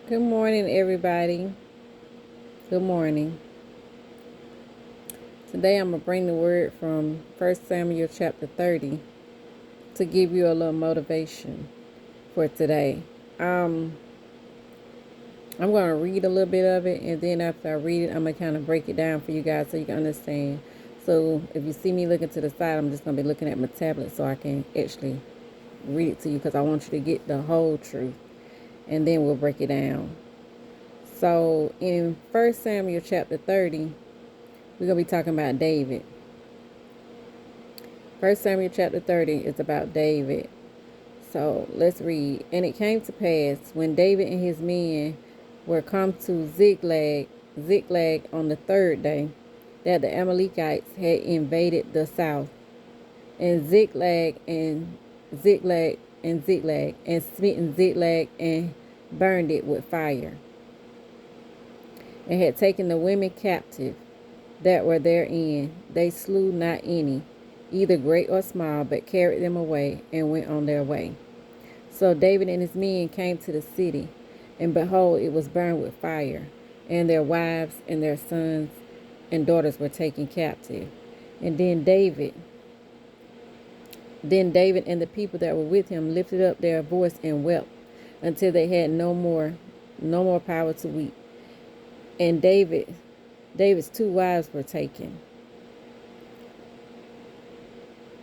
Good morning, everybody. Good morning. Today I'm going to bring the word from 1 Samuel chapter 30 to give you a little motivation for today. I'm going to read a little bit of it, and then after I read it, I'm going to kind of break it down for you guys so you can understand. So if you see me looking to the side, I'm just going to be looking at my tablet so I can actually read it to you because I want you to get the whole truth, and then we'll break it down. So in 1 Samuel chapter 30, we're going to be talking about David. 1 Samuel chapter 30 is about David. So let's read. And it came to pass when David and his men were come to Ziklag on the third day, that the Amalekites had invaded the south, and Ziklag, and smitten Ziklag and burned it with fire, and had taken the women captive that were therein. They slew not any, either great or small, but carried them away and went on their way. So David and his men came to the city, and behold, it was burned with fire, and their wives and their sons and daughters were taken captive. And then David and the people that were with him lifted up their voice and wept until they had no more power to weep. And David's two wives were taken,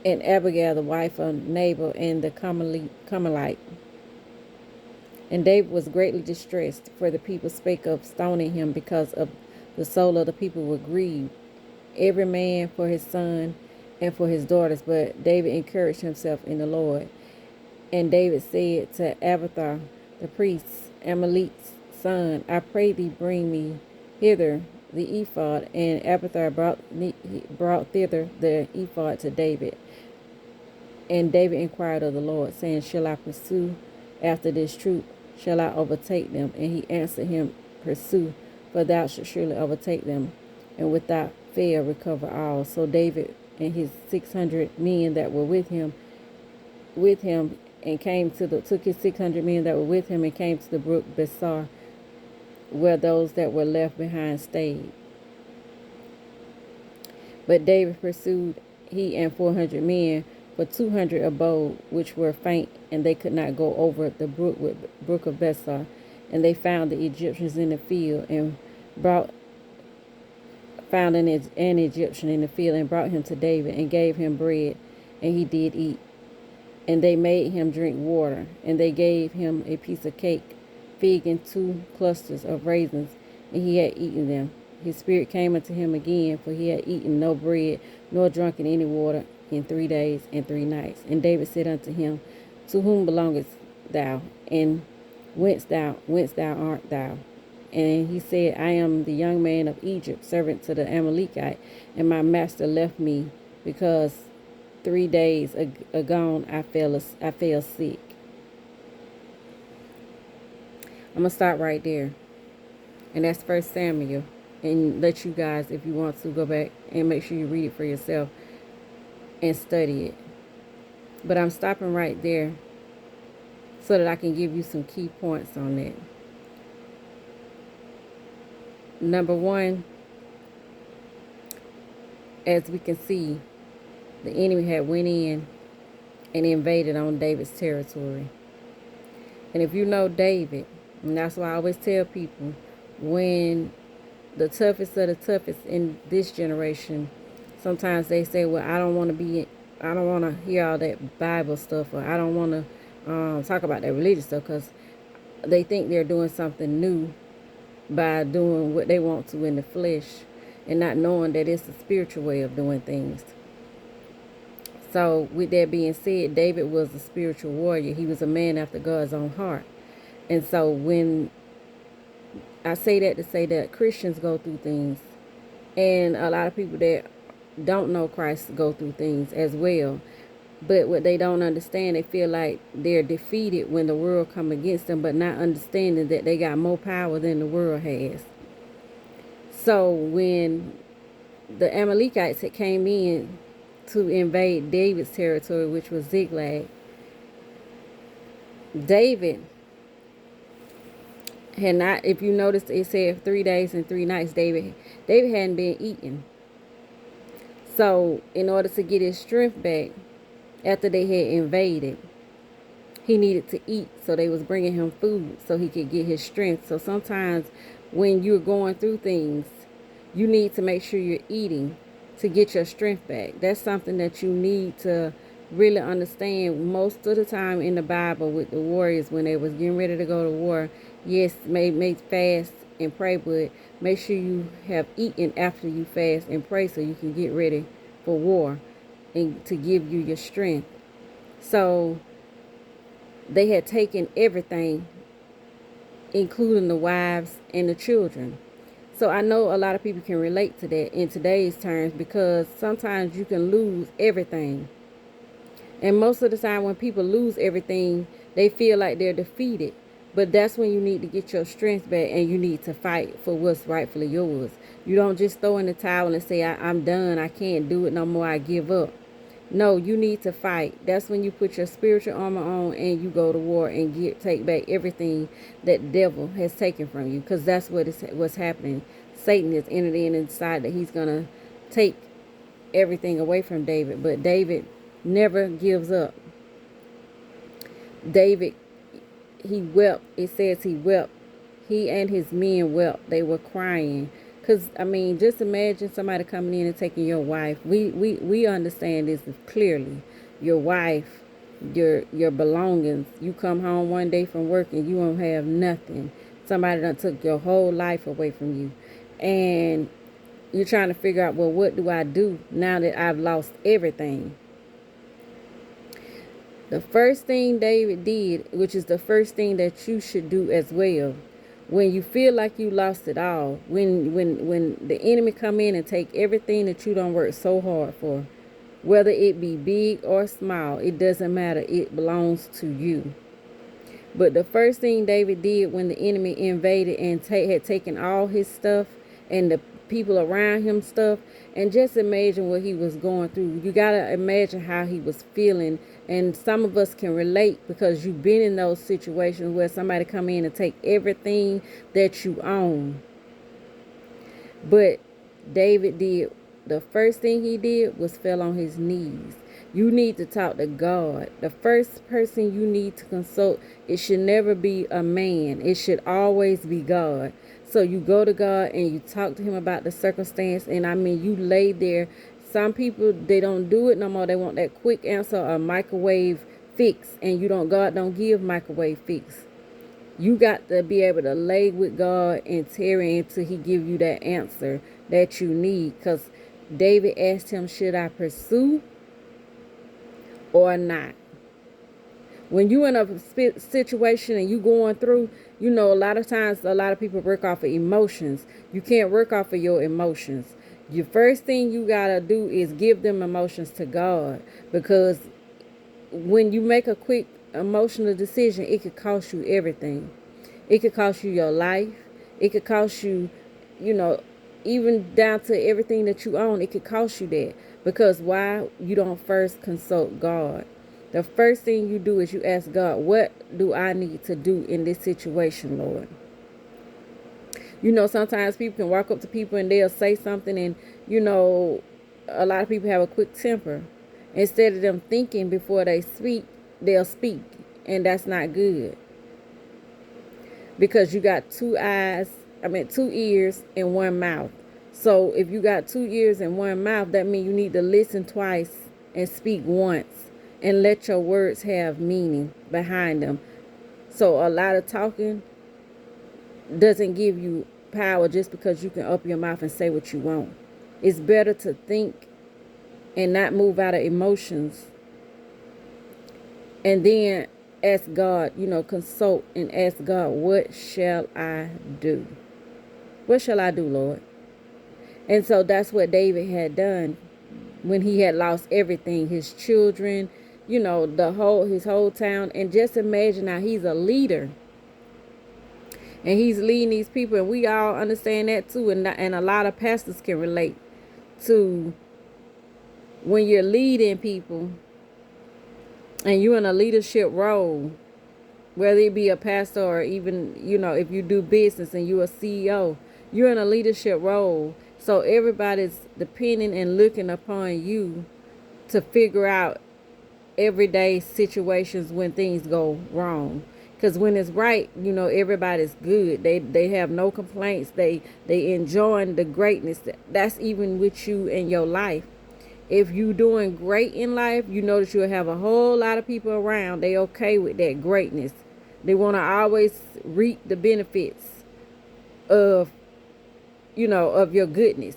and Abigail, the wife of Nabal, and the Carmelite. And David was greatly distressed, for the people spake of stoning him, because of the soul of the people were grieved, every man for his son and for his daughters. But David encouraged himself in the Lord. And David said to Abiathar the priest, Amalek's son, I pray thee bring me hither the ephod. And Abiathar brought thither the ephod to David. And David inquired of the Lord, saying, Shall I pursue after this troop? Shall I overtake them? And he answered him, Pursue, for thou shalt surely overtake them, and without fail recover all. So David and his 600 men that were with him, and took his 600 men that were with him, and came to the brook Besar, where those that were left behind stayed. But David pursued, he and 400 men, for 200 abode, which were faint, and they could not go over the brook of Besar. And they found the Egyptians in the field, and found an Egyptian in the field, and brought him to David, and gave him bread, and he did eat. And they made him drink water, and they gave him a piece of cake, fig, and 2 clusters of raisins, and he had eaten them. His spirit came unto him again, for he had eaten no bread, nor drunken any water in 3 days and 3 nights. And David said unto him, To whom belongest thou, and whence art thou? And he said, I am the young man of Egypt, servant to the Amalekite, and my master left me, because 3 days agone I fell sick. I'm gonna stop right there, and that's 1 Samuel, and let you guys, if you want to, go back and make sure you read it for yourself and study it. But I'm stopping right there so that I can give you some key points on that. Number one, as we can see, the enemy had went in and invaded on David's territory. And if you know David, and that's why I always tell people, when the toughest of the toughest in this generation, sometimes they say, well, I don't want to hear all that Bible stuff, or I don't want to talk about that religious stuff, because they think they're doing something new by doing what they want to in the flesh, and not knowing that it's a spiritual way of doing things. So with that being said, David was a spiritual warrior. He was a man after God's own heart. And so when I say that, to say that Christians go through things, and a lot of people that don't know Christ go through things as well. But what they don't understand, they feel like they're defeated when the world come against them, but not understanding that they got more power than the world has. So when the Amalekites had came in to invade David's territory, which was Ziklag, David had not, if you noticed, it said 3 days and 3 nights David hadn't been eating. So in order to get his strength back after they had invaded, he needed to eat. So they was bringing him food so he could get his strength. So sometimes when you're going through things, you need to make sure you're eating to get your strength back. That's something that you need to really understand. Most of the time in the Bible with the warriors, when they was getting ready to go to war, yes, may fast and pray, but make sure you have eaten after you fast and pray so you can get ready for war and to give you your strength. So they had taken everything, including the wives and the children. So I know a lot of people can relate to that in today's terms, because sometimes you can lose everything. And most of the time when people lose everything, they feel like they're defeated. But that's when you need to get your strength back and you need to fight for what's rightfully yours. You don't just throw in the towel and say, I'm done, I can't do it no more, I give up. No, you need to fight. That's when you put your spiritual armor on and you go to war and take back everything that the devil has taken from you. Because that's what's happening. Satan is entered in and decided that he's going to take everything away from David. But David never gives up. David, he wept. It says he wept. He and his men wept. They were crying. Because, I mean, just imagine somebody coming in and taking your wife. We understand this clearly. Your wife, your belongings. You come home one day from work and you don't have nothing. Somebody done took your whole life away from you. And you're trying to figure out, well, what do I do now that I've lost everything? The first thing David did, which is the first thing that you should do as well, when you feel like you lost it all, when the enemy come in and take everything that you don't work so hard for, whether it be big or small, it doesn't matter. It belongs to you. But the first thing David did when the enemy invaded and had taken all his stuff and the people around him stuff, and just imagine what he was going through. You got to imagine how he was feeling. And some of us can relate because you've been in those situations where somebody come in and take everything that you own. But David did, the first thing he did was fell on his knees. You need to talk to God. The first person you need to consult, it should never be a man. It should always be God. So you go to God and you talk to him about the circumstance. And I mean, you lay there. Some people, they don't do it no more. They want that quick answer, a microwave fix. And God don't give microwave fix. You got to be able to lay with God and tarry until he give you that answer that you need. Because David asked him, should I pursue or not? When you in a situation and you going through, a lot of times a lot of people work off of emotions. You can't work off of your emotions. Your first thing you got to do is give them emotions to God, because when you make a quick emotional decision, it could cost you everything. It could cost you your life. It could cost you, even down to everything that you own. It could cost you that, because why? You don't first consult God. The first thing you do is you ask God, what do I need to do in this situation, Lord? Sometimes people can walk up to people and they'll say something, and, a lot of people have a quick temper. Instead of them thinking before they speak, they'll speak. And that's not good. Because you got two ears and one mouth. So if you got 2 ears and one mouth, that means you need to listen twice and speak once. And let your words have meaning behind them. So a lot of talking doesn't give you power just because you can open your mouth and say what you want. It's better to think and not move out of emotions. And then ask God, consult and ask God, what shall I do? What shall I do, Lord? And so that's what David had done when he had lost everything, his children, his whole town. And just imagine now he's a leader. And he's leading these people, and we all understand that too. And a lot of pastors can relate to when you're leading people and you're in a leadership role. whether it be a pastor or even, if you do business and you're a CEO, you're in a leadership role. So everybody's depending and looking upon you to figure out everyday situations when things go wrong. Because when it's right, everybody's good. They have no complaints. They enjoying the greatness. That's even with you in your life. If you doing great in life, you know that you'll have a whole lot of people around. They okay with that greatness. They want to always reap the benefits of, of your goodness.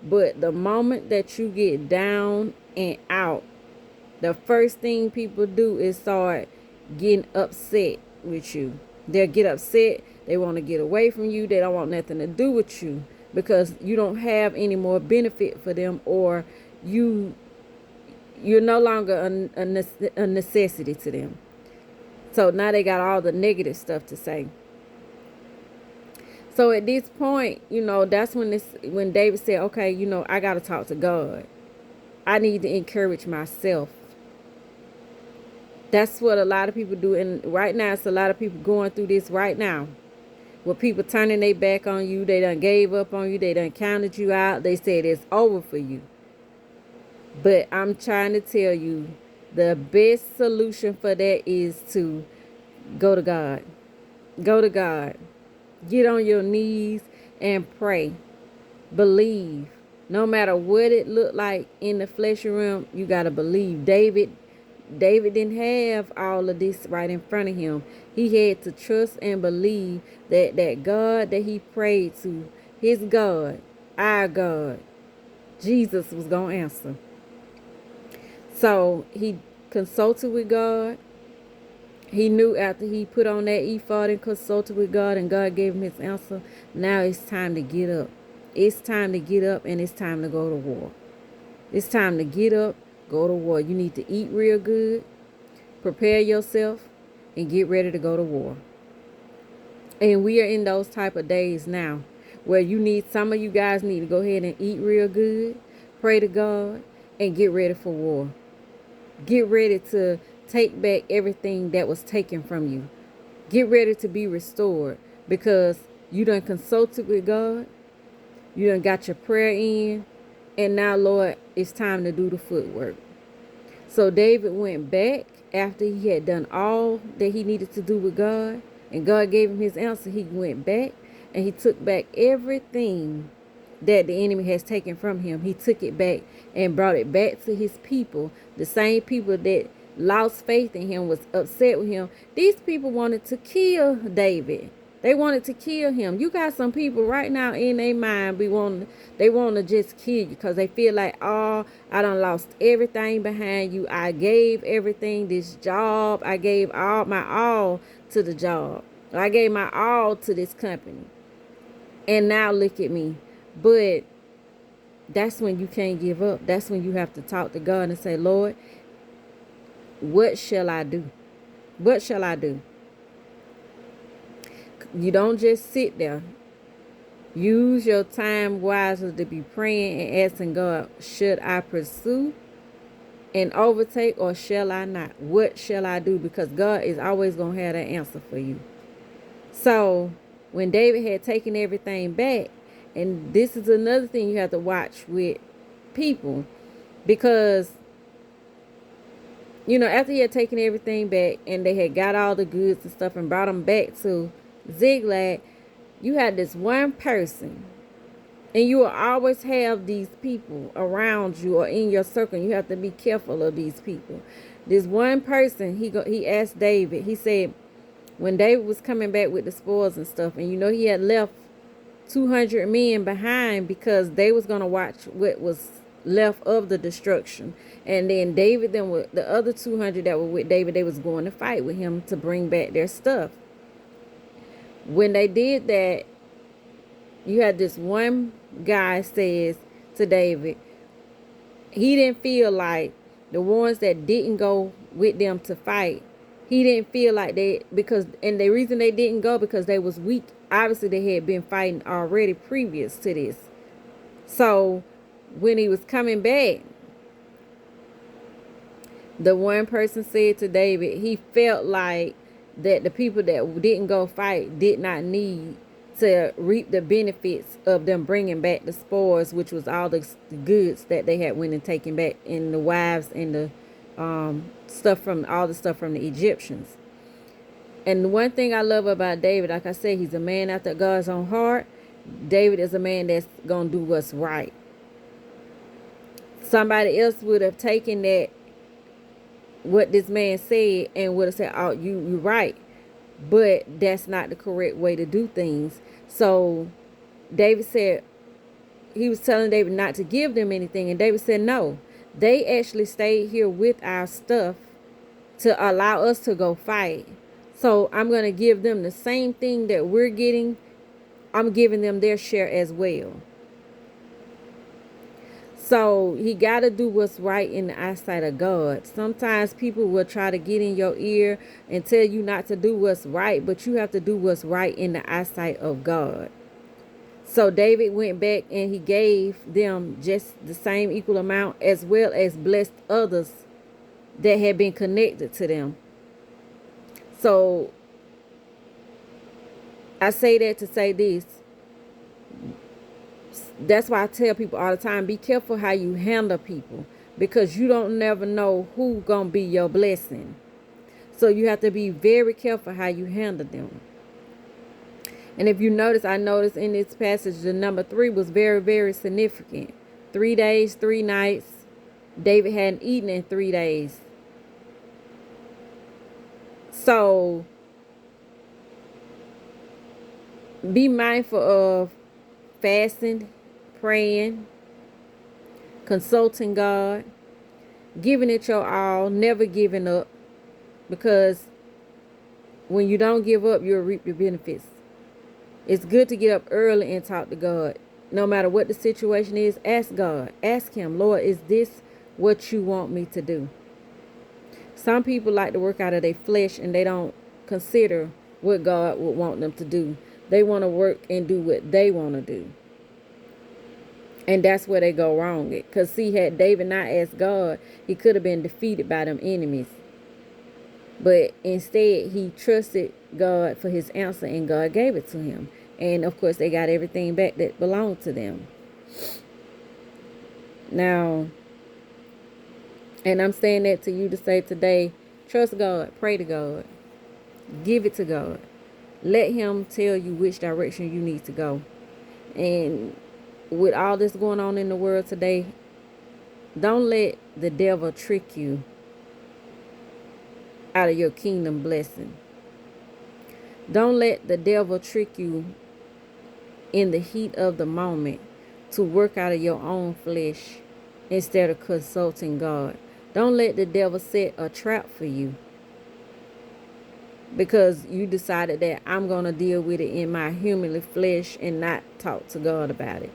But the moment that you get down and out, the first thing people do is start getting upset with you. They'll get upset. They want to get away from you. They don't want nothing to do with you because you don't have any more benefit for them, or you're no longer a necessity to them. So now they got all the negative stuff to say. So at this point, that's when David said, okay, I got to talk to God. I need to encourage myself. That's what a lot of people do. And right now, it's a lot of people going through this right now. With people turning their back on you. They done gave up on you. They done counted you out. They said it's over for you. But I'm trying to tell you, the best solution for that is to go to God. Go to God. Get on your knees and pray. Believe. No matter what it looked like in the fleshy realm, you got to believe. David didn't have all of this right in front of him. He had to trust and believe that God that he prayed to, his God, our God, Jesus, was going to answer. So he consulted with God. He knew after he put on that ephod and consulted with God and God gave him his answer, now it's time to get up. It's time to get up and it's time to go to war. It's time to get up, go to war. You need to eat real good, prepare yourself, and get ready to go to war. And we are in those type of days now where some of you guys need to go ahead and eat real good, pray to God, and get ready for war. Get ready to take back everything that was taken from you. Get ready to be restored because you done consulted with God. You done got your prayer in. And now, Lord, it's time to do the footwork. So David went back after he had done all that he needed to do with God. And God gave him his answer. He went back and he took back everything that the enemy has taken from him. He took it back and brought it back to his people. The same people that lost faith in him, was upset with him. These people wanted to kill David. They wanted to kill him. You got some people right now in their mind, they want to just kill you because they feel like, oh, I done lost everything behind you. I gave everything, this job. I gave my all to the job. I gave my all to this company. And now look at me. But that's when you can't give up. That's when you have to talk to God and say, Lord, what shall I do? What shall I do? You don't just sit there. Use your time wisely to be praying and asking God, should I pursue and overtake or shall I not? What shall I do? Because God is always going to have that answer for you. So when David had taken everything back, and this is another thing you have to watch with people, because after he had taken everything back and they had got all the goods and stuff and brought them back to Ziklag, you had this one person, and you will always have these people around you or in your circle. You have to be careful of these people. This one person, he asked David, he said, when David was coming back with the spoils and stuff, and he had left 200 men behind because they was going to watch what was left of the destruction. And then David, with the other 200 that were with David, they was going to fight with him to bring back their stuff. When they did that, you had this one guy says to David, he didn't feel like the ones that didn't go with them to fight, he didn't feel like and the reason they didn't go because they was weak. Obviously, they had been fighting already previous to this. So when he was coming back, the one person said to David, he felt like that the people that didn't go fight did not need to reap the benefits of them bringing back the spoils, which was all the goods that they had went and taken back, and the wives and the stuff from all the stuff from the Egyptians. And the one thing I love about David, like I said, he's a man after God's own heart. David is a man that's gonna do what's right. Somebody else would have taken that, what this man said, and would have said, "Oh, you're right," but that's not the correct way to do things. So David said, he was telling David not to give them anything, and David said no. They actually stayed here with our stuff to allow us to go fight. So I'm going to give them the same thing that we're getting. I'm giving them their share as well. So he got to do what's right in the eyesight of God. Sometimes people will try to get in your ear and tell you not to do what's right, but you have to do what's right in the eyesight of God. So David went back and he gave them just the same equal amount, as well as blessed others that had been connected to them. So I say that to say this. That's why I tell people all the time, be careful how you handle people, because you don't never know who gonna be your blessing. So you have to be very careful how you handle them. And if you notice, I noticed in this passage, the number 3 was very, very significant. 3 days, 3 nights. David hadn't eaten in 3 days. So be mindful of fasting, praying, consulting God, giving it your all, never giving up. Because when you don't give up, you'll reap the benefits. It's good to get up early and talk to God. No matter what the situation is, ask God. Ask him, Lord, is this what you want me to do? Some people like to work out of their flesh, and they don't consider what God would want them to do. They want to work and do what they want to do. And that's where they go wrong. Because see, had David not asked God, he could have been defeated by them enemies. But instead, he trusted God for his answer, and God gave it to him. And of course, they got everything back that belonged to them. Now, and I'm saying that to you to say today, trust God, pray to God, give it to God. Let him tell you which direction you need to go. And with all this going on in the world today, don't let the devil trick you out of your kingdom blessing. Don't let the devil trick you in the heat of the moment to work out of your own flesh instead of consulting God. Don't let the devil set a trap for you because you decided that I'm going to deal with it in my humanly flesh and not talk to God about it.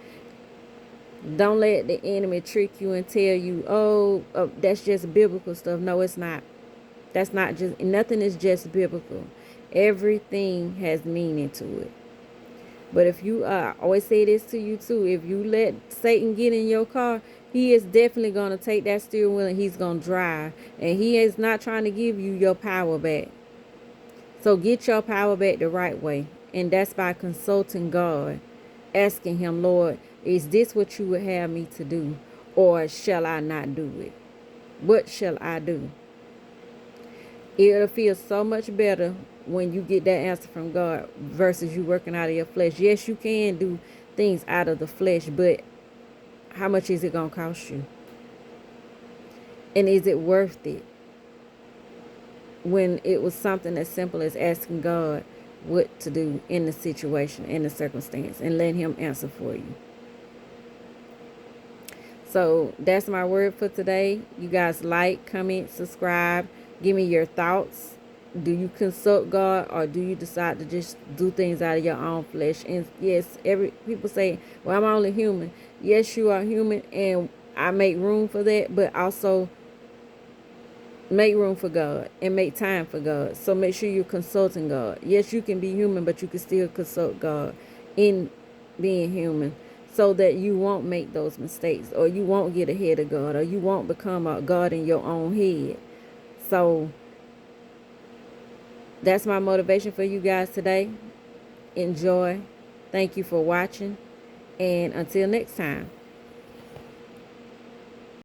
Don't let the enemy trick you and tell you, oh, that's just biblical stuff. No, it's not. That's not just, nothing is just biblical. Everything has meaning to it. But if you, I always say this to you too, if you let Satan get in your car, he is definitely going to take that steering wheel and he's going to drive. And he is not trying to give you your power back. So get your power back the right way. And that's by consulting God, asking him, Lord, is this what you would have me to do? Or shall I not do it? What shall I do? It'll feel so much better when you get that answer from God versus you working out of your flesh. Yes, you can do things out of the flesh, but how much is it going to cost you? And is it worth it? When it was something as simple as asking God what to do in the situation, in the circumstance, and let him answer for you. So that's my word for today. You guys like, comment, subscribe. Give me your thoughts. Do you consult God, or do you decide to just do things out of your own flesh? And yes, people say, well, I'm only human. Yes, you are human, and I make room for that, but also make room for God and make time for God. So make sure you're consulting God. Yes, you can be human, but you can still consult God in being human, so that you won't make those mistakes, or you won't get ahead of God, or you won't become a God in your own head. So That's my motivation for you guys today. Enjoy. Thank you for watching. And until next time.